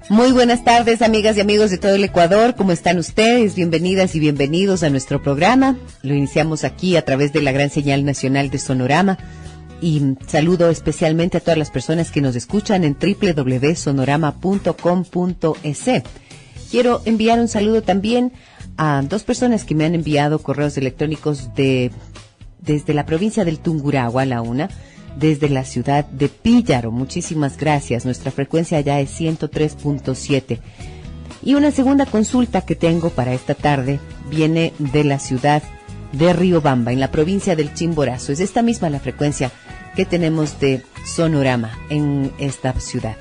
Muy buenas tardes, amigas y amigos de todo el Ecuador. ¿Cómo están ustedes? Bienvenidas y bienvenidos a nuestro programa. Lo iniciamos aquí a través de la gran señal nacional de Sonorama. Y saludo especialmente a todas las personas que nos escuchan en www.sonorama.com.es. Quiero enviar un saludo también a dos personas que me han enviado correos electrónicos desde la provincia del Tungurahua, la una, desde la ciudad de Píllaro. Muchísimas gracias. Nuestra frecuencia ya es 103.7. Y una segunda consulta que tengo para esta tarde viene de la ciudad de Riobamba, en la provincia del Chimborazo. Es esta misma la frecuencia que tenemos de Sonorama en esta ciudad.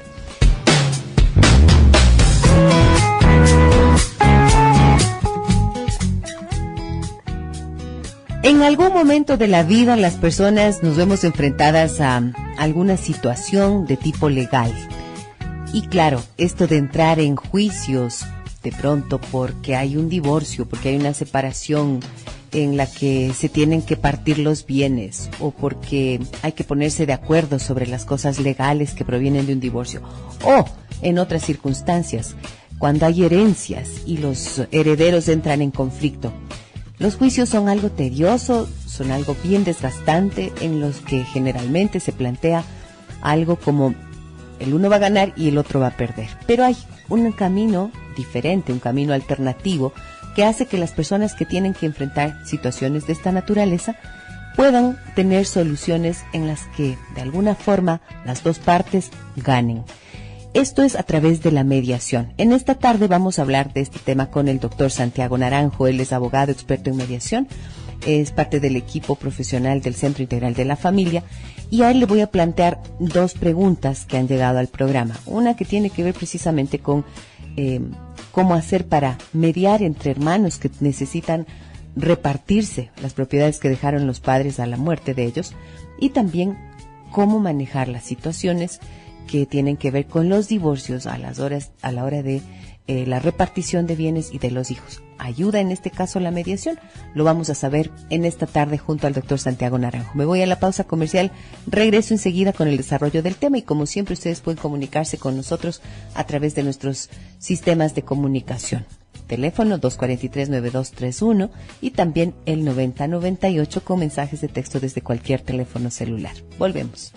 En algún momento de la vida las personas nos vemos enfrentadas a alguna situación de tipo legal. Y claro, esto de entrar en juicios de pronto porque hay un divorcio, porque hay una separación en la que se tienen que partir los bienes o porque hay que ponerse de acuerdo sobre las cosas legales que provienen de un divorcio, o en otras circunstancias, cuando hay herencias y los herederos entran en conflicto. Los juicios son algo tedioso, son algo bien desgastante, en los que generalmente se plantea algo como el uno va a ganar y el otro va a perder. Pero hay un camino diferente, un camino alternativo, que hace que las personas que tienen que enfrentar situaciones de esta naturaleza puedan tener soluciones en las que de alguna forma las dos partes ganen. Esto es a través de la mediación. En esta tarde vamos a hablar de este tema con el doctor Santiago Naranjo. Él es abogado experto en mediación, es parte del equipo profesional del Centro Integral de la Familia, y a él le voy a plantear dos preguntas que han llegado al programa. Una que tiene que ver precisamente con cómo hacer para mediar entre hermanos que necesitan repartirse las propiedades que dejaron los padres a la muerte de ellos, y también cómo manejar las situaciones que tienen que ver con los divorcios a la hora de la repartición de bienes y de los hijos. ¿Ayuda en este caso la mediación? Lo vamos a saber en esta tarde junto al doctor Santiago Naranjo. Me voy a la pausa comercial, regreso enseguida con el desarrollo del tema, y como siempre ustedes pueden comunicarse con nosotros a través de nuestros sistemas de comunicación. Teléfono 243-9231 y también el 9098 con mensajes de texto desde cualquier teléfono celular. Volvemos.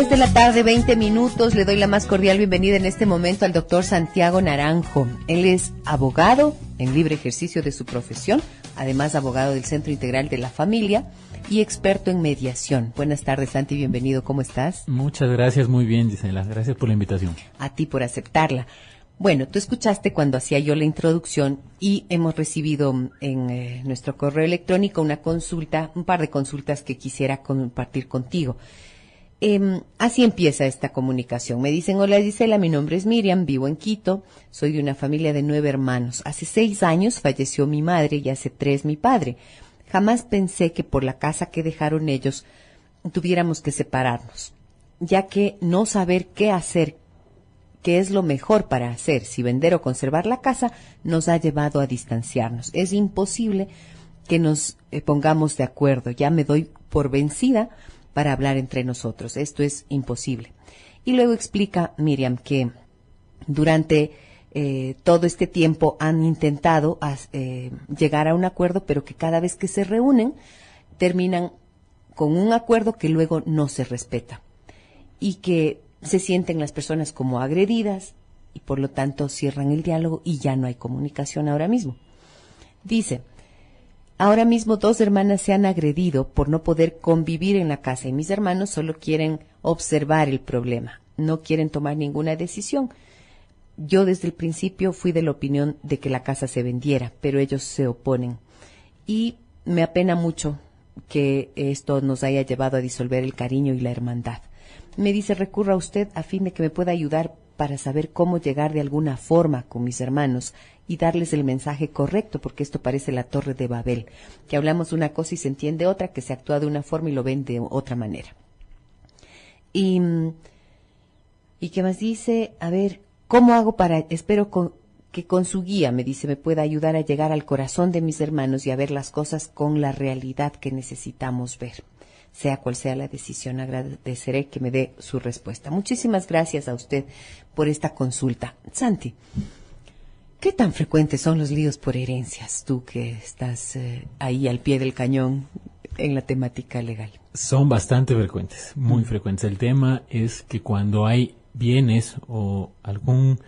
De la tarde, 20 minutos. Le doy la más cordial bienvenida en este momento al doctor Santiago Naranjo. Él es abogado en libre ejercicio de su profesión, además abogado del Centro Integral de la Familia y experto en mediación. Buenas tardes, Santi, bienvenido. ¿Cómo estás? Muchas gracias, muy bien, Gisela. Gracias por la invitación. A ti por aceptarla. Bueno, tú escuchaste cuando hacía yo la introducción y hemos recibido en nuestro correo electrónico una consulta, un par de consultas que quisiera compartir contigo. Así empieza esta comunicación. Me dicen: hola Gisela, mi nombre es Miriam, vivo en Quito, soy de una familia de 9 hermanos. Hace 6 años falleció mi madre y hace 3 mi padre. Jamás pensé que por la casa que dejaron ellos tuviéramos que separarnos, ya que no saber qué hacer, qué es lo mejor para hacer, si vender o conservar la casa, nos ha llevado a distanciarnos. Es imposible que nos pongamos de acuerdo. Ya me doy por vencida para hablar entre nosotros. Esto es imposible. Y luego explica Miriam que durante todo este tiempo han intentado llegar a un acuerdo, pero que cada vez que se reúnen terminan con un acuerdo que luego no se respeta y que se sienten las personas como agredidas y por lo tanto cierran el diálogo y ya no hay comunicación ahora mismo. Dice: ahora mismo 2 hermanas se han agredido por no poder convivir en la casa y mis hermanos solo quieren observar el problema, no quieren tomar ninguna decisión. Yo desde el principio fui de la opinión de que la casa se vendiera, pero ellos se oponen y me apena mucho que esto nos haya llevado a disolver el cariño y la hermandad. Me dice: recurra a usted a fin de que me pueda ayudar para saber cómo llegar de alguna forma con mis hermanos y darles el mensaje correcto, porque esto parece la Torre de Babel, que hablamos una cosa y se entiende otra, que se actúa de una forma y lo ven de otra manera. ¿Y qué más dice? A ver, ¿cómo hago espero que con su guía, me dice, me pueda ayudar a llegar al corazón de mis hermanos y a ver las cosas con la realidad que necesitamos ver. Sea cual sea la decisión, agradeceré que me dé su respuesta. Muchísimas gracias a usted por esta consulta. Santi, ¿qué tan frecuentes son los líos por herencias? Tú que estás ahí al pie del cañón en la temática legal. Son bastante frecuentes, muy frecuentes. El tema es que cuando hay bienes o algún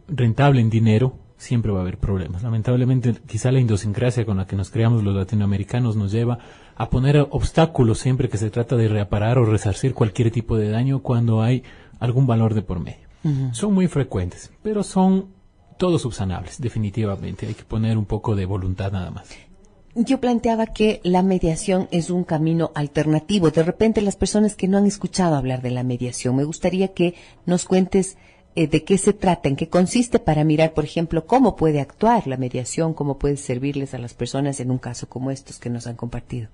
rentable en dinero, siempre va a haber problemas. Lamentablemente, quizá la idiosincrasia con la que nos creamos los latinoamericanos nos lleva a poner obstáculos siempre que se trata de reparar o resarcir cualquier tipo de daño cuando hay algún valor de por medio. Son muy frecuentes, pero son todos subsanables, definitivamente. Hay que poner un poco de voluntad nada más. Yo planteaba que la mediación es un camino alternativo. De repente, las personas que no han escuchado hablar de la mediación, me gustaría que nos cuentes de qué se trata, en qué consiste, para mirar, por ejemplo, cómo puede actuar la mediación, cómo puede servirles a las personas en un caso como estos que nos han compartido.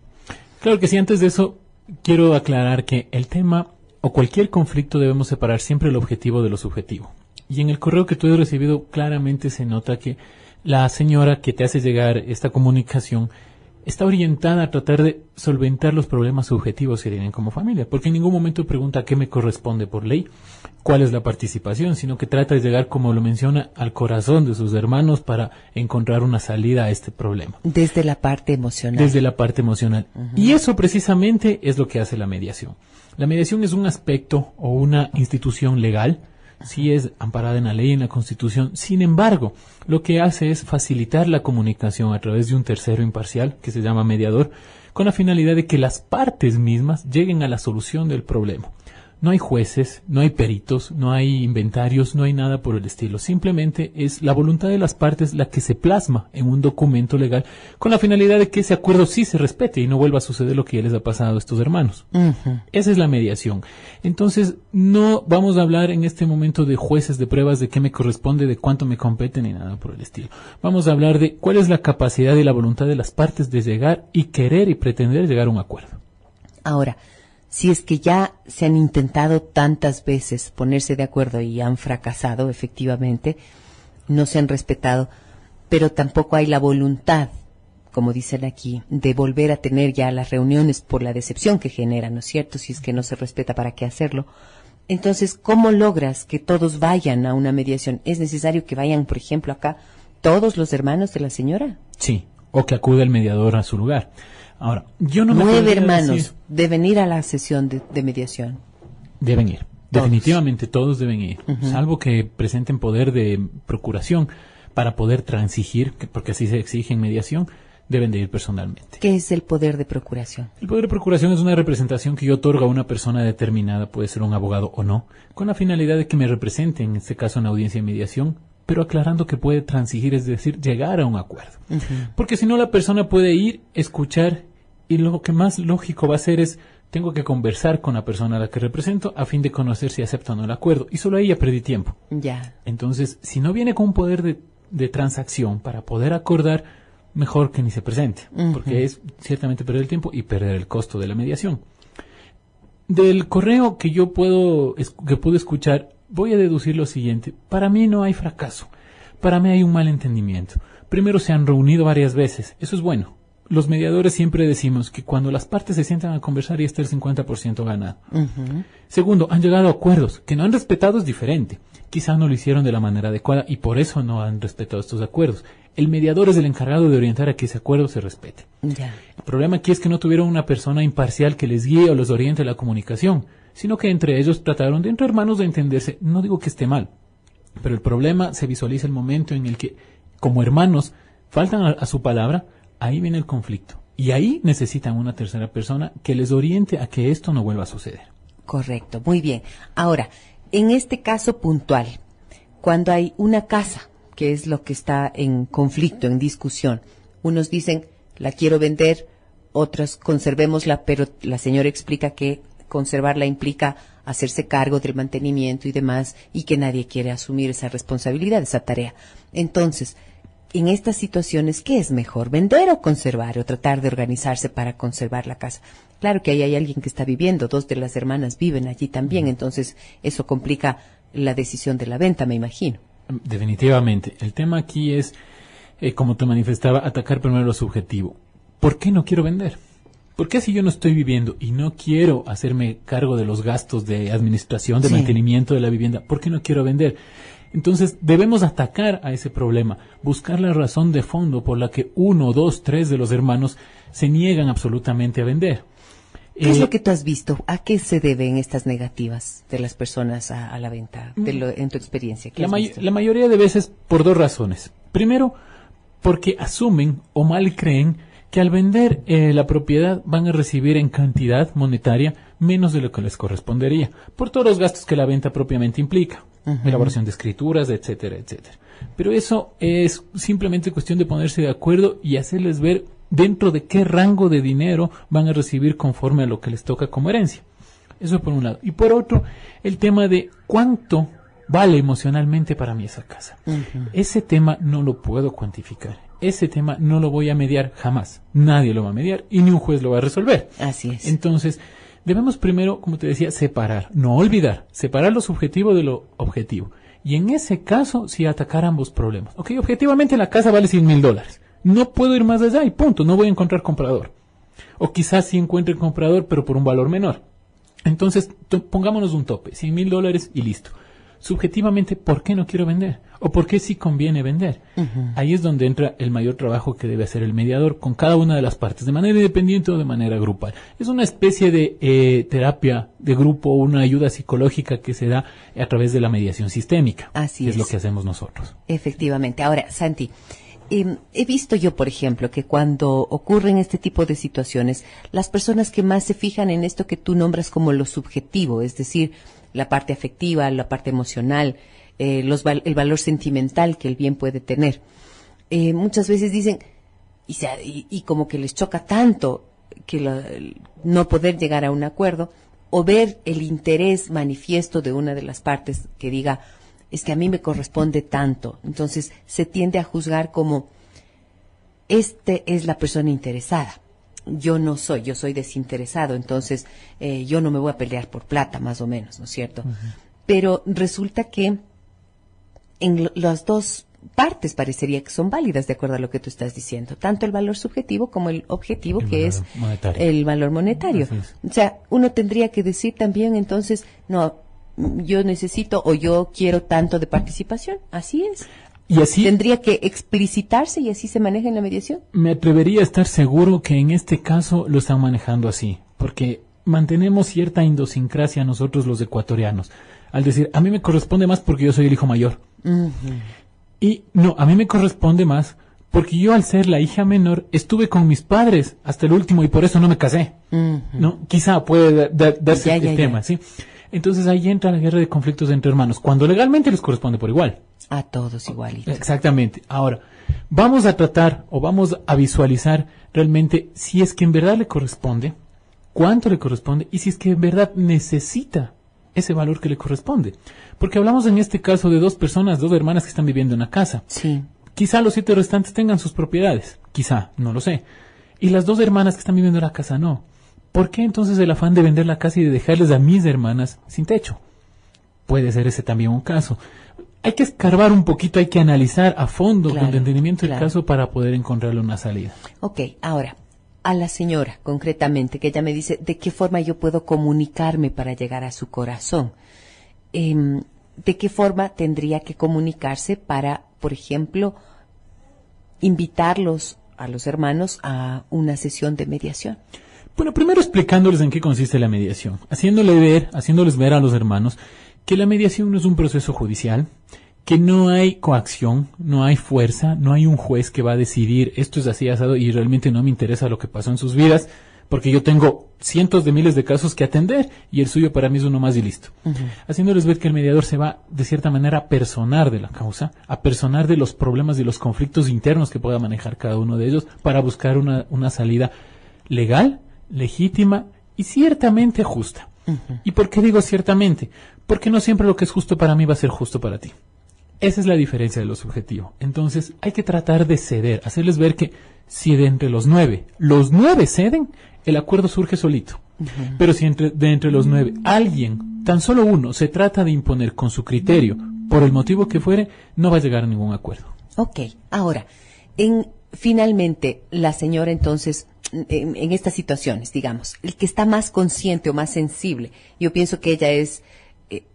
Claro que sí. Antes de eso, quiero aclarar que el tema o cualquier conflicto debemos separar siempre el objetivo de lo subjetivo. Y en el correo que tú has recibido claramente se nota que la señora que te hace llegar esta comunicación está orientada a tratar de solventar los problemas subjetivos que tienen como familia, porque en ningún momento pregunta qué me corresponde por ley, cuál es la participación, sino que trata de llegar, como lo menciona, al corazón de sus hermanos para encontrar una salida a este problema. Desde la parte emocional. Desde la parte emocional. Y eso precisamente es lo que hace la mediación. La mediación es un aspecto o una institución legal, sí es amparada en la ley y en la Constitución. Sin embargo, lo que hace es facilitar la comunicación a través de un tercero imparcial, que se llama mediador, con la finalidad de que las partes mismas lleguen a la solución del problema. No hay jueces, no hay peritos, no hay inventarios, no hay nada por el estilo. Simplemente es la voluntad de las partes la que se plasma en un documento legal con la finalidad de que ese acuerdo sí se respete y no vuelva a suceder lo que ya les ha pasado a estos hermanos. Esa es la mediación. Entonces, no vamos a hablar en este momento de jueces, de pruebas, de qué me corresponde, de cuánto me compete, ni nada por el estilo. Vamos a hablar de cuál es la capacidad y la voluntad de las partes de llegar y querer y pretender llegar a un acuerdo. Ahora, si es que ya se han intentado tantas veces ponerse de acuerdo y han fracasado, efectivamente, no se han respetado, pero tampoco hay la voluntad, como dicen aquí, de volver a tener ya las reuniones por la decepción que genera, ¿no es cierto? Si es que no se respeta, ¿para qué hacerlo? Entonces, ¿cómo logras que todos vayan a una mediación? ¿Es necesario que vayan, por ejemplo, acá todos los hermanos de la señora? Sí, o que acude el mediador a su lugar. Ahora, yo no me 9 hermanos decir, deben ir a la sesión de mediación. Deben ir. Todos. Definitivamente todos deben ir. Salvo que presenten poder de procuración para poder transigir, porque así se exige en mediación, deben de ir personalmente. ¿Qué es el poder de procuración? El poder de procuración es una representación que yo otorgo a una persona determinada, puede ser un abogado o no, con la finalidad de que me represente, en este caso en audiencia de mediación, pero aclarando que puede transigir, es decir, llegar a un acuerdo. Porque si no, la persona puede ir, escuchar, y lo que más lógico va a ser es, tengo que conversar con la persona a la que represento a fin de conocer si acepta o no el acuerdo. Y solo ahí ya perdí tiempo. Ya. Entonces, si no viene con un poder de transacción para poder acordar, mejor que ni se presente. Porque es ciertamente perder el tiempo y perder el costo de la mediación. Del correo que yo puedo escuchar, voy a deducir lo siguiente. Para mí no hay fracaso. Para mí hay un mal entendimiento. Primero, se han reunido varias veces. Eso es bueno. Los mediadores siempre decimos que cuando las partes se sientan a conversar ya está el 50% ganado. Segundo, han llegado a acuerdos. Que no han respetado es diferente. Quizá no lo hicieron de la manera adecuada y por eso no han respetado estos acuerdos. El mediador es el encargado de orientar a que ese acuerdo se respete. Ya. El problema aquí es que no tuvieron una persona imparcial que les guíe o los oriente la comunicación, sino que entre ellos trataron de, entre hermanos, de entenderse. No digo que esté mal, pero el problema se visualiza el momento en el que, como hermanos, faltan a su palabra. Ahí viene el conflicto. Y ahí necesitan una tercera persona que les oriente a que esto no vuelva a suceder. Correcto, muy bien. Ahora, en este caso puntual, cuando hay una casa, que es lo que está en conflicto, en discusión, unos dicen, la quiero vender, otros conservémosla, pero la señora explica que conservarla implica hacerse cargo del mantenimiento y demás, y que nadie quiere asumir esa responsabilidad, esa tarea. Entonces, en estas situaciones, ¿qué es mejor? ¿Vender o conservar? O tratar de organizarse para conservar la casa. Claro que ahí hay alguien que está viviendo, 2 de las hermanas viven allí también, entonces eso complica la decisión de la venta, me imagino. Definitivamente. El tema aquí es, como te manifestaba, atacar primero lo subjetivo. ¿Por qué no quiero vender? ¿Por qué si yo no estoy viviendo y no quiero hacerme cargo de los gastos de administración, de mantenimiento de la vivienda, ¿por qué no quiero vender? Entonces debemos atacar a ese problema, buscar la razón de fondo por la que 1, 2, 3 de los hermanos se niegan absolutamente a vender. ¿Qué es lo que tú has visto? ¿A qué se deben estas negativas de las personas a la venta, en tu experiencia? La mayoría de veces por 2 razones. Primero, porque asumen o mal creen que al vender la propiedad van a recibir en cantidad monetaria menos de lo que les correspondería, por todos los gastos que la venta propiamente implica, elaboración de escrituras, etcétera, etcétera. Pero eso es simplemente cuestión de ponerse de acuerdo y hacerles ver dentro de qué rango de dinero van a recibir conforme a lo que les toca como herencia. Eso por un lado. Y por otro, el tema de cuánto vale emocionalmente para mí esa casa. Ese tema no lo puedo cuantificar. Ese tema no lo voy a mediar jamás. Nadie lo va a mediar y ni un juez lo va a resolver. Así es. Entonces, debemos primero, como te decía, separar, no olvidar, separar lo subjetivo de lo objetivo. Y en ese caso, sí atacar ambos problemas. Ok, objetivamente la casa vale $100,000. No puedo ir más allá y punto, no voy a encontrar comprador. O quizás sí encuentre comprador, pero por un valor menor. Entonces, pongámonos un tope, $100,000 y listo. Subjetivamente, ¿por qué no quiero vender? ¿O por qué sí conviene vender? Ahí es donde entra el mayor trabajo que debe hacer el mediador con cada una de las partes, de manera independiente o de manera grupal. Es una especie de terapia de grupo, una ayuda psicológica que se da a través de la mediación sistémica. Así es lo que hacemos nosotros. Efectivamente. Ahora, Santi, he visto yo, por ejemplo, que cuando ocurren este tipo de situaciones, las personas que más se fijan en esto que tú nombras como lo subjetivo, es decir, la parte afectiva, la parte emocional, el valor sentimental que el bien puede tener. Muchas veces dicen, y como que les choca tanto que no poder llegar a un acuerdo, o ver el interés manifiesto de una de las partes que diga, es que a mí me corresponde tanto. Entonces se tiende a juzgar como, es la persona interesada. Yo no soy, yo soy desinteresado, entonces yo no me voy a pelear por plata, más o menos, ¿no es cierto? Pero resulta que en las dos partes parecería que son válidas de acuerdo a lo que tú estás diciendo, tanto el valor subjetivo como el objetivo, que es el valor monetario. O sea, uno tendría que decir también entonces, no, yo necesito o yo quiero tanto de participación, así es. Y así ¿tendría que explicitarse y así se maneja en la mediación? Me atrevería a estar seguro que en este caso lo están manejando así, porque mantenemos cierta idiosincrasia nosotros los ecuatorianos, al decir, a mí me corresponde más porque yo soy el hijo mayor. Y no, a mí me corresponde más porque yo al ser la hija menor estuve con mis padres hasta el último y por eso no me casé. ¿No? Quizá puede darse el tema, ¿sí? Entonces ahí entra la guerra de conflictos entre hermanos, cuando legalmente les corresponde por igual. A todos igualitos. Exactamente. Ahora, vamos a tratar o vamos a visualizar realmente si es que en verdad le corresponde, cuánto le corresponde y si es que en verdad necesita ese valor que le corresponde. Porque hablamos en este caso de 2 personas, 2 hermanas que están viviendo en una casa. Sí. Quizá los 7 restantes tengan sus propiedades, quizá, no lo sé. Y las 2 hermanas que están viviendo en la casa no. ¿Por qué entonces el afán de vender la casa y de dejarles a mis hermanas sin techo? Puede ser ese también un caso. Hay que escarbar un poquito, hay que analizar a fondo con entendimiento el caso para poder encontrarle una salida. Ok, ahora, a la señora concretamente, que ella me dice de qué forma yo puedo comunicarme para llegar a su corazón. ¿De qué forma tendría que comunicarse para, por ejemplo, invitarlos a los hermanos a una sesión de mediación? Bueno, primero explicándoles en qué consiste la mediación, haciéndoles ver a los hermanos que la mediación no es un proceso judicial, que no hay coacción, no hay fuerza, no hay un juez que va a decidir esto es así asado y realmente no me interesa lo que pasó en sus vidas, porque yo tengo cientos de miles de casos que atender y el suyo para mí es uno más y listo. Haciéndoles ver que el mediador se va de cierta manera a personar de la causa, a personar de los problemas y los conflictos internos que pueda manejar cada uno de ellos para buscar una salida legal, legítima y ciertamente justa. ¿Y por qué digo ciertamente? Porque no siempre lo que es justo para mí va a ser justo para ti. Esa es la diferencia de lo subjetivo. Entonces hay que tratar de ceder, hacerles ver que si de entre los 9 ceden, el acuerdo surge solito. Pero si de entre los 9 alguien, tan solo uno, se trata de imponer con su criterio por el motivo que fuere, no va a llegar a ningún acuerdo. Ok, ahora, finalmente, la señora entonces, en estas situaciones, digamos, el que está más consciente o más sensible, yo pienso que ella es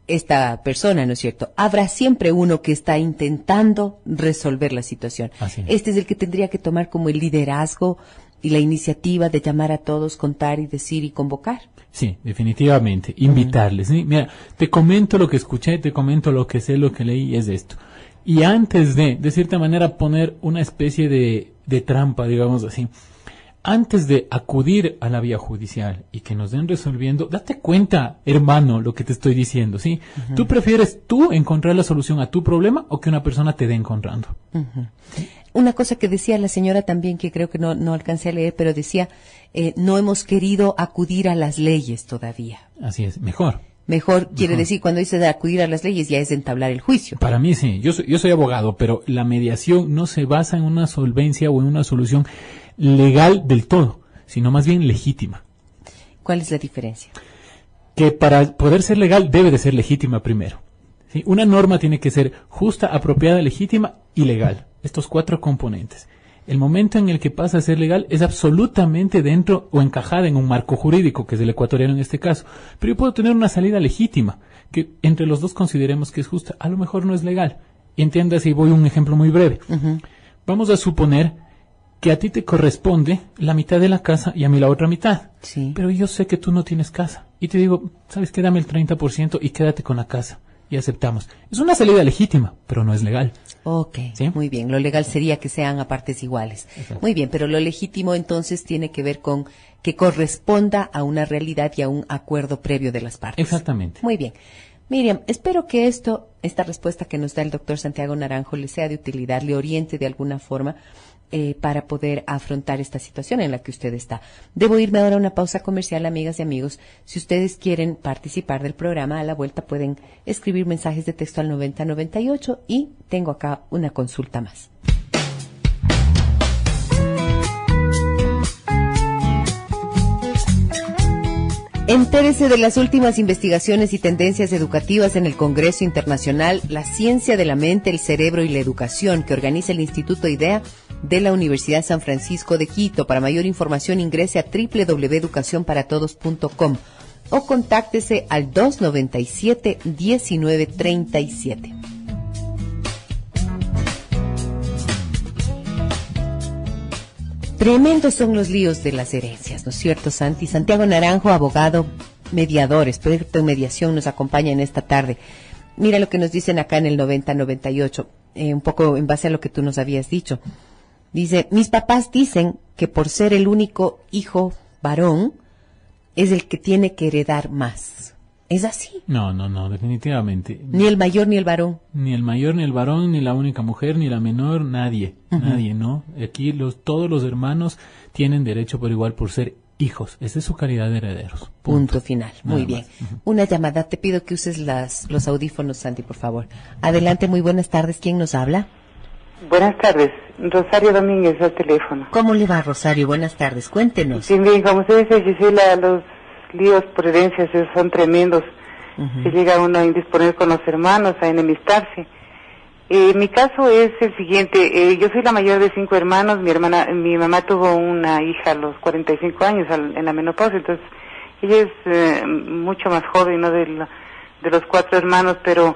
esta persona, ¿no es cierto? Habrá siempre uno que está intentando resolver la situación. Así es. Este es el que tendría que tomar como el liderazgo y la iniciativa de llamar a todos, contar y decir y convocar. Sí, definitivamente, invitarles. ¿Sí? Mira, te comento lo que escuché, te comento lo que sé, lo que leí, es esto. Y antes de cierta manera, poner una especie de trampa, digamos así, antes de acudir a la vía judicial y que nos den resolviendo, date cuenta, hermano, lo que te estoy diciendo, ¿sí? ¿Tú prefieres encontrar la solución a tu problema o que una persona te dé encontrando? Una cosa que decía la señora también, que creo que no alcancé a leer, pero decía, no hemos querido acudir a las leyes todavía. Así es, mejor. Mejor quiere decir, cuando dice de acudir a las leyes, ya es entablar el juicio. Para mí sí, yo soy abogado, pero la mediación no se basa en una solvencia o en una solución legal del todo, sino más bien legítima. ¿Cuál es la diferencia? Que para poder ser legal debe de ser legítima primero. ¿Sí? Una norma tiene que ser justa, apropiada, legítima y legal. Estos 4 componentes. El momento en el que pasa a ser legal es absolutamente dentro o encajada en un marco jurídico, que es el ecuatoriano en este caso. Pero yo puedo tener una salida legítima, que entre los dos consideremos que es justa. A lo mejor no es legal. Y entiendas, y voy a un ejemplo muy breve. Vamos a suponer que a ti te corresponde la mitad de la casa y a mí la otra mitad. Sí. Pero yo sé que tú no tienes casa. Y te digo, ¿sabes qué? Dame el 30% y quédate con la casa. Y aceptamos. Es una salida legítima, pero no es legal. Ok, ¿Sí? Muy bien. Lo legal sería que sean a partes iguales. Exacto. Muy bien, pero lo legítimo entonces tiene que ver con que corresponda a una realidad y a un acuerdo previo de las partes. Exactamente. Muy bien. Miriam, espero que esta respuesta que nos da el doctor Santiago Naranjo le sea de utilidad, le oriente de alguna forma para poder afrontar esta situación en la que usted está. Debo irme ahora a una pausa comercial, amigas y amigos. Si ustedes quieren participar del programa, a la vuelta pueden escribir mensajes de texto al 9098 y tengo acá una consulta más. Entérese de las últimas investigaciones y tendencias educativas en el Congreso Internacional La Ciencia de la Mente, el Cerebro y la Educación, que organiza el Instituto IDEA de la Universidad San Francisco de Quito. Para mayor información ingrese a www.educacionparatodos.com o contáctese al 297-1937. Tremendos son los líos de las herencias, ¿no es cierto, Santi? Santiago Naranjo, abogado, mediador, experto en mediación, nos acompaña en esta tarde. Mira lo que nos dicen acá en el 9098, un poco en base a lo que tú nos habías dicho. Dice, mis papás dicen que por ser el único hijo varón, es el que tiene que heredar más. ¿Es así? No, definitivamente. Ni el mayor ni el varón. Ni el mayor, ni el varón, ni la única mujer, ni la menor, nadie, nadie, ¿no? Aquí todos los hermanos tienen derecho por igual por ser hijos. Esa es su calidad de herederos. Punto final. Muy Nada bien. más. Una llamada. Te pido que uses los audífonos, Santi, por favor. Adelante, muy buenas tardes. ¿Quién nos habla? Buenas tardes, Rosario Domínguez al teléfono. ¿Cómo le va, Rosario? Buenas tardes. Cuéntenos. Sí, bien, como usted dice, Gisela, los líos por herencias son tremendos. Se llega uno a indisponer con los hermanos, a enemistarse. Mi caso es el siguiente. Yo soy la mayor de 5 hermanos. Mi mamá tuvo una hija a los 45 años en la menopausia, entonces ella es mucho más joven, ¿no? De los 4 hermanos, pero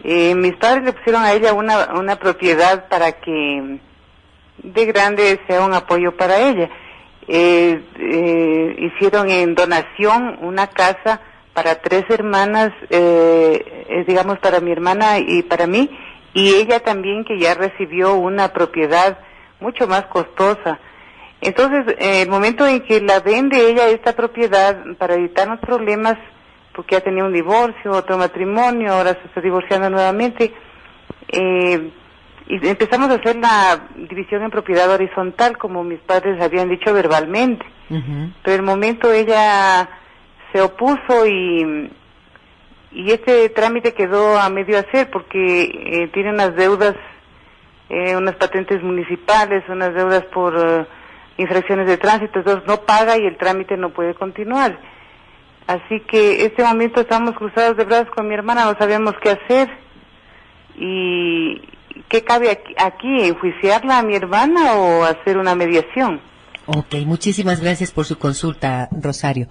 mis padres le pusieron a ella una propiedad para que de grande sea un apoyo para ella. Hicieron en donación una casa para 3 hermanas, digamos para mi hermana y para mí, y ella también, que ya recibió una propiedad mucho más costosa. Entonces, el momento en que la vende ella esta propiedad para evitarnos problemas, porque ya tenía un divorcio, otro matrimonio, ahora se está divorciando nuevamente, y empezamos a hacer la división en propiedad horizontal, como mis padres habían dicho verbalmente. Pero el momento ella se opuso y este trámite quedó a medio hacer, porque tiene unas deudas, unas patentes municipales, unas deudas por infracciones de tránsito, entonces no paga y el trámite no puede continuar. Así que este momento estamos cruzados de brazos con mi hermana, no sabemos qué hacer. ¿Y qué cabe aquí? ¿Enjuiciarla a mi hermana o hacer una mediación? Ok, muchísimas gracias por su consulta, Rosario.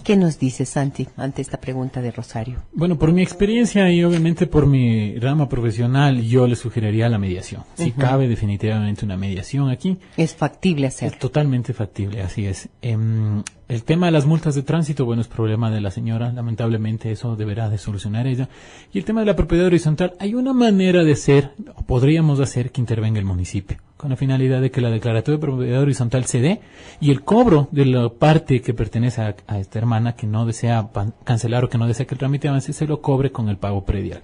¿Qué nos dice Santi ante esta pregunta de Rosario? Bueno, por mi experiencia y obviamente por mi rama profesional, yo le sugeriría la mediación. Si cabe definitivamente una mediación aquí. Es factible Es hacerlo. totalmente factible, así es. El tema de las multas de tránsito, bueno, es problema de la señora. Lamentablemente eso deberá de solucionar ella. Y el tema de la propiedad horizontal, hay una manera de hacer, o podríamos hacer que intervenga el municipio, con la finalidad de que la declaratoria de propiedad horizontal se dé y el cobro de la parte que pertenece a esta hermana que no desea cancelar o que no desea que el trámite avance, se lo cobre con el pago predial.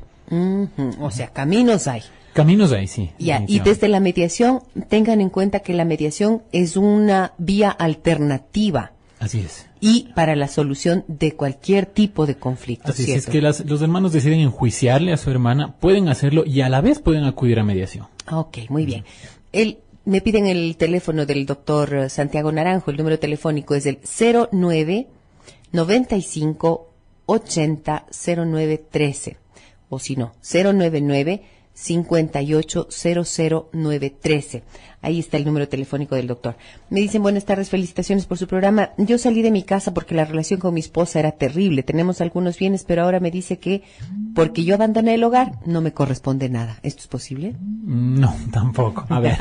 O sea, caminos hay. Caminos ahí, sí. Ya, y desde la mediación, tengan en cuenta que la mediación es una vía alternativa. Así es. Y para la solución de cualquier tipo de conflicto. Así ¿cierto? es que los hermanos deciden enjuiciarle a su hermana, pueden hacerlo y a la vez pueden acudir a mediación. Ok, muy bien. Me piden el teléfono del doctor Santiago Naranjo. El número telefónico es el 09 95 80 09 13. O si no, 099 58 00 13. Ahí está el número telefónico del doctor. Me dicen, buenas tardes, felicitaciones por su programa. Yo salí de mi casa porque la relación con mi esposa era terrible. Tenemos algunos bienes, pero ahora me dice que porque yo abandoné el hogar, no me corresponde nada. ¿Esto es posible? No, tampoco. A ver,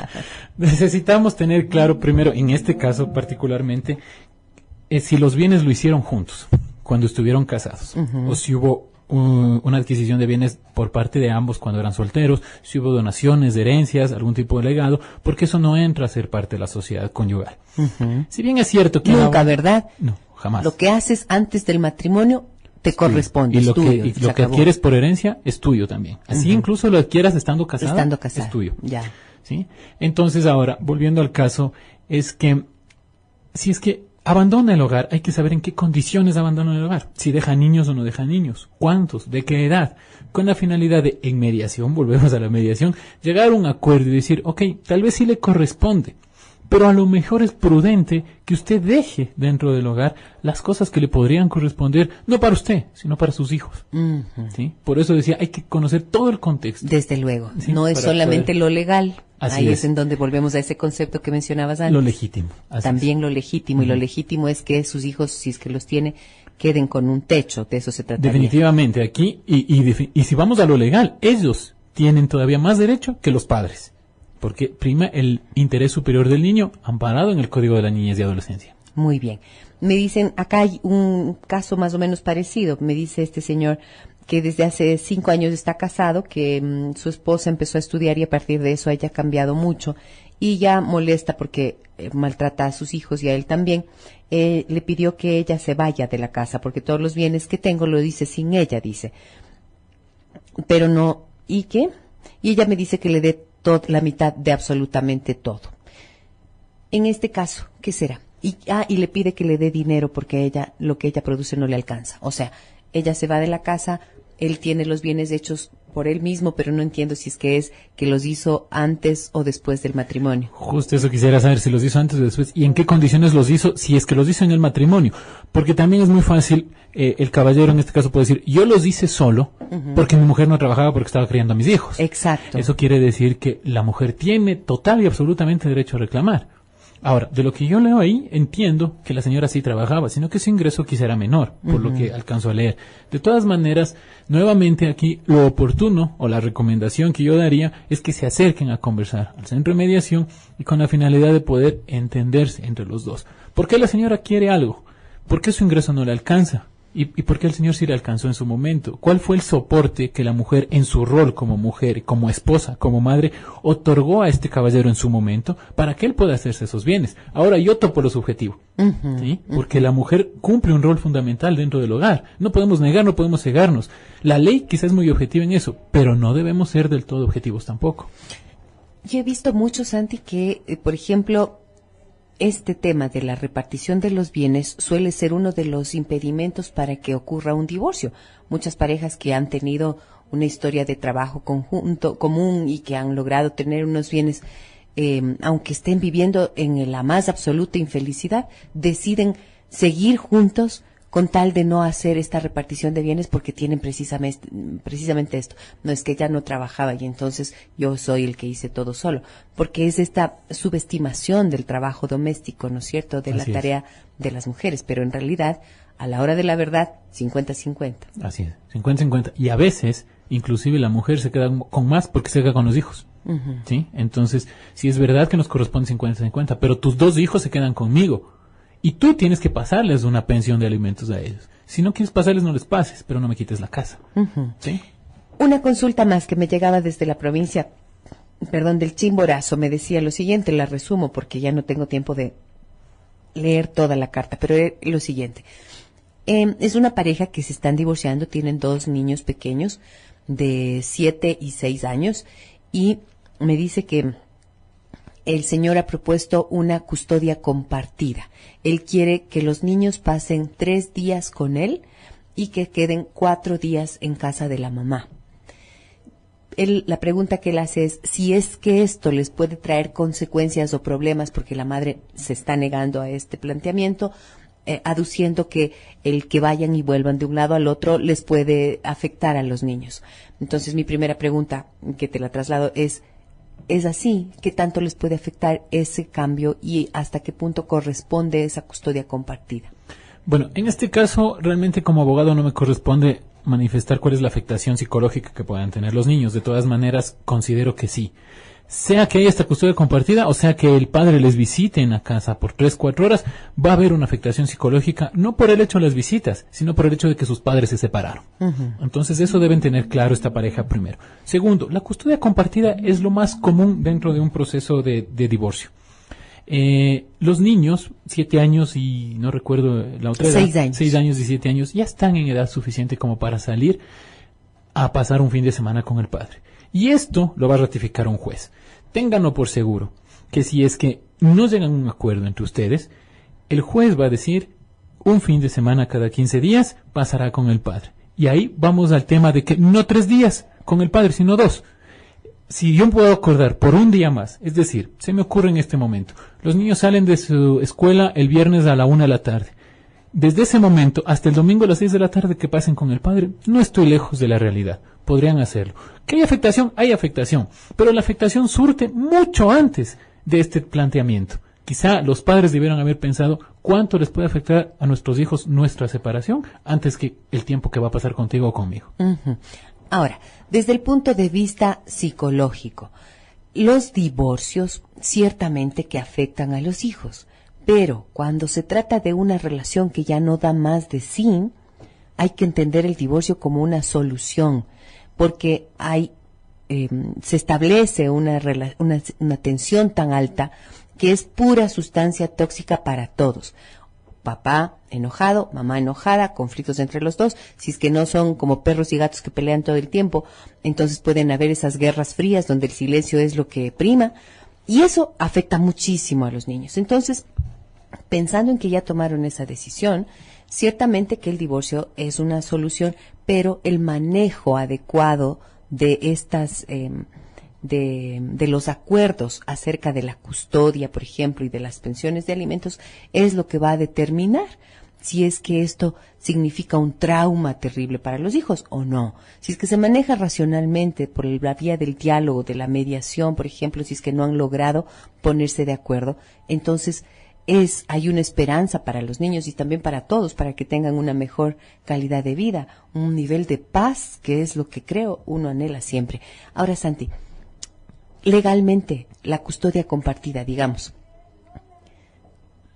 necesitamos tener claro primero, en este caso particularmente, si los bienes lo hicieron juntos, cuando estuvieron casados, o si hubo una adquisición de bienes por parte de ambos cuando eran solteros, si hubo donaciones, de herencias, algún tipo de legado, porque eso no entra a ser parte de la sociedad conyugal. Si bien es cierto que... Nunca, ¿verdad? No, jamás. Lo que haces antes del matrimonio te corresponde, y lo es tuyo, que, lo que adquieres por herencia es tuyo también. Así incluso lo adquieras estando casado, es tuyo. Ya. ¿Sí? Entonces ahora, volviendo al caso, es que si es que abandona el hogar, hay que saber en qué condiciones abandona el hogar. Si deja niños o no deja niños. ¿Cuántos? ¿De qué edad? Con la finalidad de, en mediación, volvemos a la mediación, llegar a un acuerdo y decir, ok, tal vez sí le corresponde, pero a lo mejor es prudente que usted deje dentro del hogar las cosas que le podrían corresponder, no para usted, sino para sus hijos. ¿Sí? Por eso decía, hay que conocer todo el contexto. Desde luego. Sí, no es para solamente poder... lo legal. Así Ahí es en donde volvemos a ese concepto que mencionabas antes. Lo legítimo. También lo legítimo. Y lo legítimo es que sus hijos, si es que los tiene, queden con un techo. De eso se trata. Definitivamente. Aquí, y si vamos a lo legal, ellos tienen todavía más derecho que los padres. Porque prima el interés superior del niño amparado en el Código de la Niñez y Adolescencia. Muy bien. Me dicen, acá hay un caso más o menos parecido. Me dice este señor que desde hace 5 años está casado, que su esposa empezó a estudiar y a partir de eso ella ha cambiado mucho y ya molesta porque maltrata a sus hijos y a él también. Le pidió que ella se vaya de la casa porque todos los bienes que tengo lo dice sin ella, dice. Pero no, ¿y qué? Y ella me dice que le dé la mitad de absolutamente todo. En este caso, ¿qué será? Y le pide que le dé dinero porque ella, lo que ella produce no le alcanza. O sea, ella se va de la casa, él tiene los bienes hechos por él mismo, pero no entiendo si es que los hizo antes o después del matrimonio. Justo eso quisiera saber, si los hizo antes o después, y en qué condiciones los hizo, si es que los hizo en el matrimonio. Porque también es muy fácil, el caballero en este caso puede decir, yo los hice solo, porque mi mujer no trabajaba porque estaba criando a mis hijos. Exacto. Eso quiere decir que la mujer tiene total y absolutamente derecho a reclamar. Ahora, de lo que yo leo ahí, entiendo que la señora sí trabajaba, sino que su ingreso quizá era menor, por lo que alcanzo a leer. De todas maneras, nuevamente aquí, lo oportuno o la recomendación que yo daría es que se acerquen a conversar al centro de mediación y con la finalidad de poder entenderse entre los dos. ¿Por qué la señora quiere algo? ¿Por qué su ingreso no le alcanza? ¿Y por qué el señor sí le alcanzó en su momento? ¿Cuál fue el soporte que la mujer en su rol como mujer, como esposa, como madre, otorgó a este caballero en su momento para que él pueda hacerse esos bienes? Ahora yo topo lo subjetivo, ¿sí? Porque la mujer cumple un rol fundamental dentro del hogar. No podemos negar, no podemos cegarnos. La ley quizás es muy objetiva en eso, pero no debemos ser del todo objetivos tampoco. Yo he visto mucho, Santi, que, por ejemplo, este tema de la repartición de los bienes suele ser uno de los impedimentos para que ocurra un divorcio. Muchas parejas que han tenido una historia de trabajo común y que han logrado tener unos bienes, aunque estén viviendo en la más absoluta infelicidad, deciden seguir juntos con tal de no hacer esta repartición de bienes porque tienen precisamente esto. No es que ella no trabajaba y entonces yo soy el que hice todo solo, porque es esta subestimación del trabajo doméstico, ¿no es cierto?, de la tarea de las mujeres, pero en realidad, a la hora de la verdad, 50-50. Así es, 50-50. Y a veces, inclusive la mujer se queda con más porque se queda con los hijos. ¿Sí? Entonces, sí es verdad que nos corresponde 50-50, pero tus 2 hijos se quedan conmigo. Y tú tienes que pasarles una pensión de alimentos a ellos. Si no quieres pasarles, no les pases, pero no me quites la casa. ¿Sí? Una consulta más que me llegaba desde la provincia, del Chimborazo, me decía lo siguiente, la resumo porque ya no tengo tiempo de leer toda la carta, pero es lo siguiente. Es una pareja que se están divorciando, tienen 2 niños pequeños de 7 y 6 años y me dice que el señor ha propuesto una custodia compartida. Él quiere que los niños pasen 3 días con él y que queden 4 días en casa de la mamá. La pregunta que él hace es si es que esto les puede traer consecuencias o problemas, porque la madre se está negando a este planteamiento, aduciendo que el que vayan y vuelvan de un lado al otro les puede afectar a los niños. Entonces mi primera pregunta, que te la traslado, ¿es así? ¿Qué tanto les puede afectar ese cambio y hasta qué punto corresponde esa custodia compartida? Bueno, en este caso, realmente como abogado no me corresponde manifestar cuál es la afectación psicológica que puedan tener los niños. De todas maneras, considero que sí. Sea que haya esta custodia compartida o sea que el padre les visite en la casa por 3-4 horas, va a haber una afectación psicológica, no por el hecho de las visitas, sino por el hecho de que sus padres se separaron. Entonces eso deben tener claro esta pareja primero. Segundo, la custodia compartida es lo más común dentro de un proceso de divorcio. Los niños, 7 años y no recuerdo la otra edad, 6 años. 6 años y 7 años, ya están en edad suficiente como para salir a pasar un fin de semana con el padre. Y esto lo va a ratificar un juez. Ténganlo por seguro que si es que no llegan a un acuerdo entre ustedes, el juez va a decir un fin de semana cada 15 días pasará con el padre. Y ahí vamos al tema de que no 3 días con el padre, sino 2. Si yo puedo acordar por un día más, es decir, se me ocurre en este momento, los niños salen de su escuela el viernes a la 1 de la tarde. Desde ese momento hasta el domingo a las 6 de la tarde que pasen con el padre, no estoy lejos de la realidad. Podrían hacerlo. ¿Que hay afectación? Hay afectación. Pero la afectación surte mucho antes de este planteamiento. Quizá los padres debieran haber pensado cuánto les puede afectar a nuestros hijos nuestra separación antes que el tiempo que va a pasar contigo o conmigo. Ahora, desde el punto de vista psicológico, los divorcios ciertamente que afectan a los hijos. Pero cuando se trata de una relación que ya no da más de sí, hay que entender el divorcio como una solución, porque se establece una tensión tan alta que es pura sustancia tóxica para todos. Papá enojado, mamá enojada, conflictos entre los dos. Si es que no son como perros y gatos que pelean todo el tiempo, entonces pueden haber esas guerras frías donde el silencio es lo que prima, y eso afecta muchísimo a los niños. Entonces, pensando en que ya tomaron esa decisión, ciertamente que el divorcio es una solución, pero el manejo adecuado de estas de los acuerdos acerca de la custodia, por ejemplo, y de las pensiones de alimentos es lo que va a determinar si es que esto significa un trauma terrible para los hijos o no. Si es que se maneja racionalmente por la vía del diálogo, de la mediación, por ejemplo, si es que no han logrado ponerse de acuerdo, entonces hay una esperanza para los niños y también para todos, para que tengan una mejor calidad de vida, un nivel de paz, que es lo que creo uno anhela siempre. Ahora, Santi, legalmente, la custodia compartida, digamos,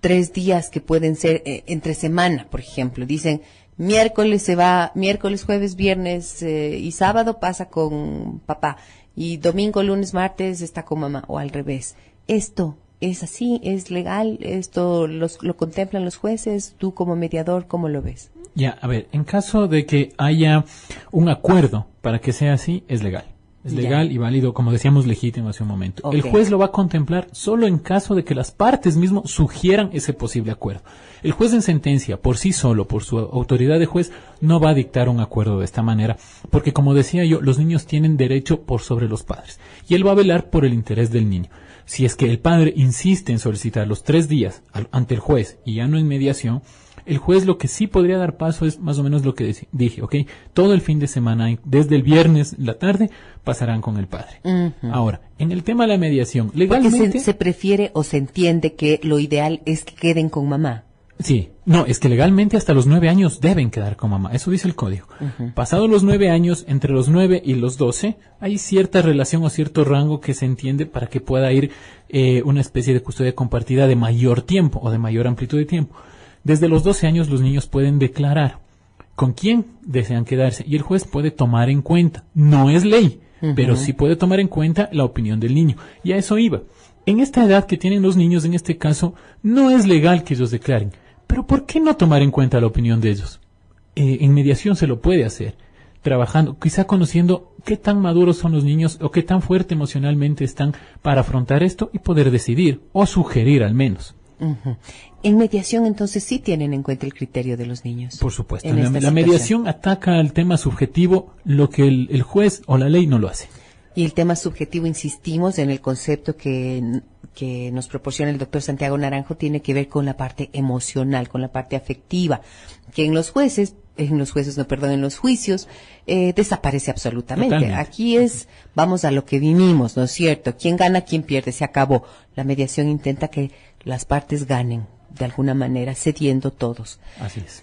3 días que pueden ser entre semana, por ejemplo, dicen miércoles se va, miércoles, jueves, viernes y sábado pasa con papá y domingo, lunes, martes está con mamá, o al revés. ¿Esto es así? ¿Es legal? ¿Esto lo contemplan los jueces? ¿Tú como mediador cómo lo ves? Ya, a ver, en caso de que haya un acuerdo para que sea así, es legal. Es legal y válido, como decíamos, legítimo hace un momento. Okay. El juez lo va a contemplar solo en caso de que las partes mismo sugieran ese posible acuerdo. El juez en sentencia, por sí solo, por su autoridad de juez, no va a dictar un acuerdo de esta manera, porque como decía yo, los niños tienen derecho por sobre los padres, y él va a velar por el interés del niño. Si es que el padre insiste en solicitar los 3 días ante el juez y ya no en mediación, el juez lo que sí podría dar paso es más o menos lo que dije, ¿ok? Todo el fin de semana, desde el viernes la tarde, pasarán con el padre. Ahora, en el tema de la mediación, legalmente... Porque se prefiere o se entiende que lo ideal es que queden con mamá. Sí, no, es que legalmente hasta los 9 años deben quedar con mamá, eso dice el código. Pasados los 9 años, entre los 9 y los 12, hay cierta relación o cierto rango que se entiende para que pueda ir una especie de custodia compartida de mayor tiempo o de mayor amplitud de tiempo. Desde los 12 años los niños pueden declarar con quién desean quedarse y el juez puede tomar en cuenta, no es ley, pero sí puede tomar en cuenta la opinión del niño, y a eso iba. En esta edad que tienen los niños, en este caso, no es legal que ellos declaren. Pero ¿por qué no tomar en cuenta la opinión de ellos? En mediación se lo puede hacer, trabajando, quizá conociendo qué tan maduros son los niños o qué tan fuerte emocionalmente están para afrontar esto y poder decidir, o sugerir al menos. En mediación, entonces, sí tienen en cuenta el criterio de los niños. Por supuesto. La mediación ataca al tema subjetivo, lo que el juez o la ley no lo hace. Y el tema subjetivo, insistimos en el concepto que nos proporciona el doctor Santiago Naranjo, tiene que ver con la parte emocional, con la parte afectiva, que en los juicios desaparece absolutamente. Totalmente. Aquí vamos a lo que vinimos, ¿no es cierto? ¿Quién gana, quién pierde? Se acabó. La mediación intenta que las partes ganen, de alguna manera, cediendo todos. Así es.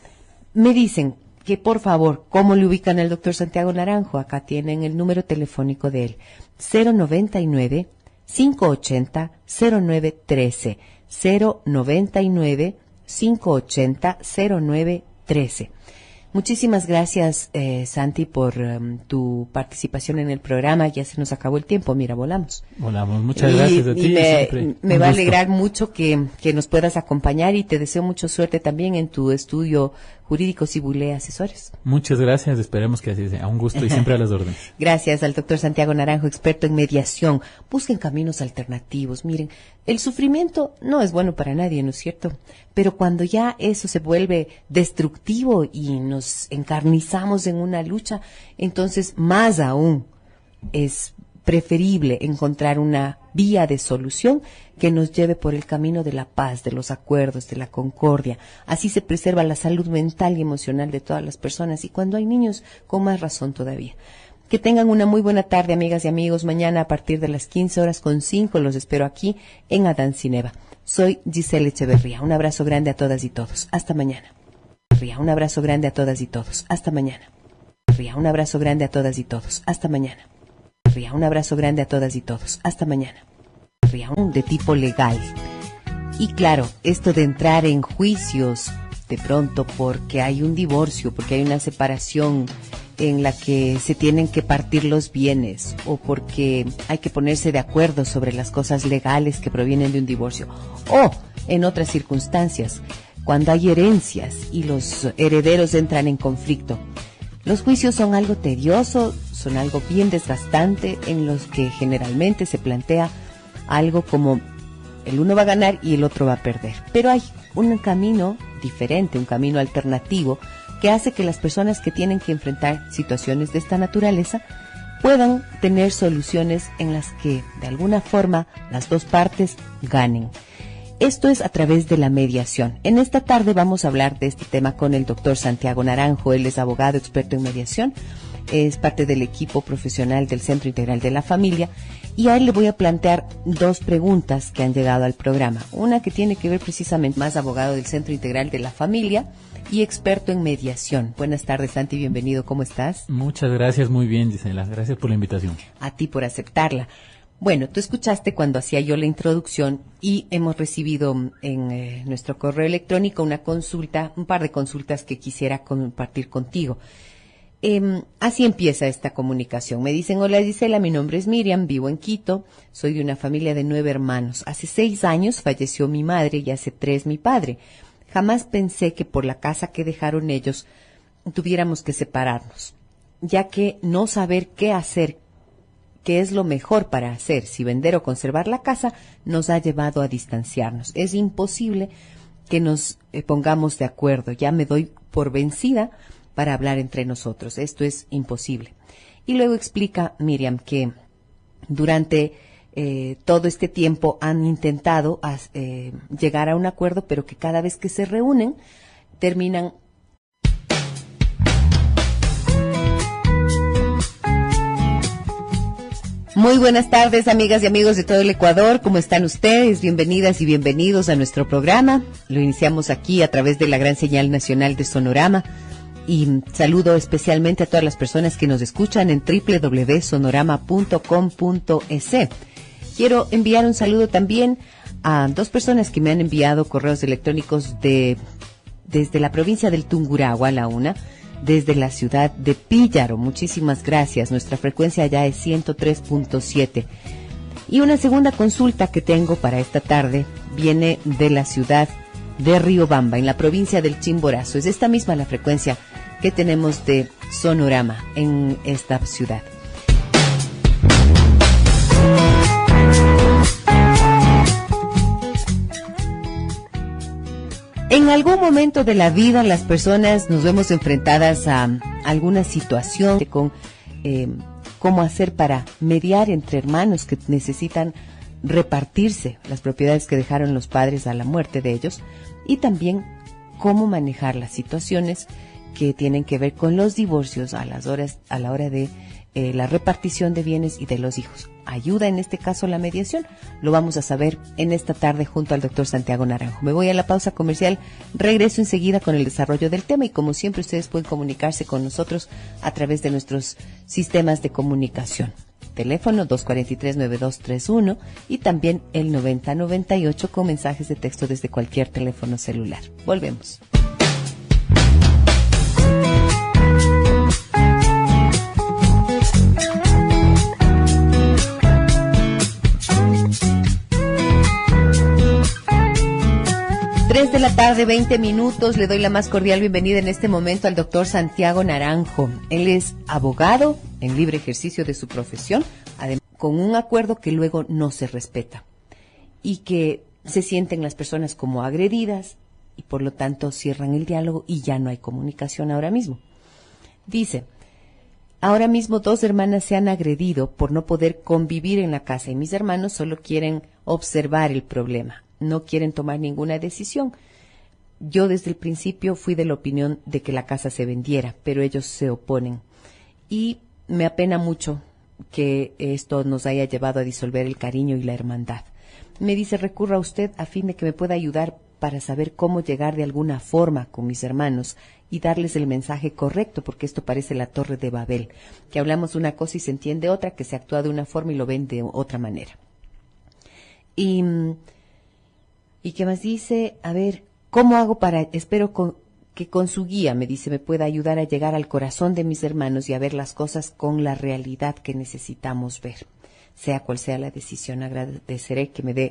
Me dicen que, por favor, ¿cómo le ubican al doctor Santiago Naranjo? Acá tienen el número telefónico de él. 099-580-0913. 099-580-0913. Muchísimas gracias, Santi, por tu participación en el programa. Ya se nos acabó el tiempo. Mira, volamos. Muchas gracias a ti. Me va a alegrar mucho que nos puedas acompañar y te deseo mucha suerte también en tu estudio jurídico Cibulé Asesores. Muchas gracias. Esperemos que así sea. Un gusto y siempre a las órdenes. Gracias al doctor Santiago Naranjo, experto en mediación. Busquen caminos alternativos. Miren, el sufrimiento no es bueno para nadie, ¿no es cierto? Pero cuando ya eso se vuelve destructivo y nos encarnizamos en una lucha, entonces más aún es preferible encontrar una vía de solución que nos lleve por el camino de la paz, de los acuerdos, de la concordia. Así se preserva la salud mental y emocional de todas las personas, y cuando hay niños, con más razón todavía. Que tengan una muy buena tarde, amigas y amigos. Mañana a partir de las 15:05 los espero aquí en Adán Cineva. Soy Giselle Echeverría. Un abrazo grande a todas y todos. Hasta mañana. Un abrazo grande a todas y todos. Hasta mañana. Un abrazo grande a todas y todos. Hasta mañana. Un abrazo grande a todas y todos. Hasta mañana. De tipo legal. Y claro, esto de entrar en juicios de pronto porque hay un divorcio, porque hay una separación en la que se tienen que partir los bienes, o porque hay que ponerse de acuerdo sobre las cosas legales que provienen de un divorcio, o en otras circunstancias, cuando hay herencias y los herederos entran en conflicto. Los juicios son algo tedioso, son algo bien desgastante, en los que generalmente se plantea algo como el uno va a ganar y el otro va a perder. Pero hay un camino diferente, un camino alternativo, que hace que las personas que tienen que enfrentar situaciones de esta naturaleza puedan tener soluciones en las que, de alguna forma, las dos partes ganen. Esto es a través de la mediación. En esta tarde vamos a hablar de este tema con el doctor Santiago Naranjo. Él es abogado experto en mediación, es parte del equipo profesional del Centro Integral de la Familia, y a él le voy a plantear dos preguntas que han llegado al programa. Una que tiene que ver precisamente más abogado del Centro Integral de la Familia y experto en mediación. Buenas tardes, Santi, bienvenido, ¿cómo estás? Muchas gracias, muy bien, Gisela, gracias por la invitación. A ti por aceptarla. Bueno, tú escuchaste cuando hacía yo la introducción y hemos recibido en nuestro correo electrónico una consulta, un par de consultas que quisiera compartir contigo. Así empieza esta comunicación. Me dicen: hola Gisela, mi nombre es Miriam, vivo en Quito, soy de una familia de 9 hermanos. Hace 6 años falleció mi madre y hace 3 mi padre. Jamás pensé que por la casa que dejaron ellos tuviéramos que separarnos, ya que no saber qué hacer, qué es lo mejor para hacer, si vender o conservar la casa, nos ha llevado a distanciarnos. Es imposible que nos pongamos de acuerdo. Ya me doy por vencida para hablar entre nosotros. Esto es imposible. Y luego explica Miriam que durante todo este tiempo han intentado llegar a un acuerdo, pero que cada vez que se reúnen terminan. Muy buenas tardes, amigas y amigos de todo el Ecuador. ¿Cómo están ustedes? Bienvenidas y bienvenidos a nuestro programa. Lo iniciamos aquí a través de la gran señal nacional de Sonorama. Y saludo especialmente a todas las personas que nos escuchan en www.sonorama.com.es. Quiero enviar un saludo también a dos personas que me han enviado correos electrónicos desde la provincia del Tungurahua, la una, desde la ciudad de Píllaro. Muchísimas gracias. Nuestra frecuencia ya es 103.7. Y una segunda consulta que tengo para esta tarde viene de la ciudad de Riobamba, en la provincia del Chimborazo. Es esta misma la frecuencia que tenemos de Sonorama en esta ciudad. En algún momento de la vida las personas nos vemos enfrentadas a alguna situación con cómo hacer para mediar entre hermanos que necesitan repartirse las propiedades que dejaron los padres a la muerte de ellos, y también cómo manejar las situaciones que tienen que ver con los divorcios a la hora de la repartición de bienes y de los hijos. ¿Ayuda en este caso la mediación? Lo vamos a saber en esta tarde junto al doctor Santiago Naranjo. Me voy a la pausa comercial, regreso enseguida con el desarrollo del tema y como siempre ustedes pueden comunicarse con nosotros a través de nuestros sistemas de comunicación. Teléfono 243-9231 y también el 9098 con mensajes de texto desde cualquier teléfono celular. Volvemos. De la tarde, 20 minutos. Le doy la más cordial bienvenida en este momento al doctor Santiago Naranjo. Él es abogado en libre ejercicio de su profesión, además con un acuerdo que luego no se respeta y que se sienten las personas como agredidas y por lo tanto cierran el diálogo y ya no hay comunicación ahora mismo. Dice, ahora mismo 2 hermanas se han agredido por no poder convivir en la casa y mis hermanos solo quieren observar el problema. No quieren tomar ninguna decisión. Yo desde el principio fui de la opinión de que la casa se vendiera, pero ellos se oponen. Y me apena mucho que esto nos haya llevado a disolver el cariño y la hermandad. Me dice, recurra a usted a fin de que me pueda ayudar para saber cómo llegar de alguna forma con mis hermanos y darles el mensaje correcto, porque esto parece la Torre de Babel, que hablamos una cosa y se entiende otra, que se actúa de una forma y lo ven de otra manera. ¿Y qué más dice? A ver, ¿cómo hago espero que con su guía, me dice, me pueda ayudar a llegar al corazón de mis hermanos y a ver las cosas con la realidad que necesitamos ver? Sea cual sea la decisión, agradeceré que me dé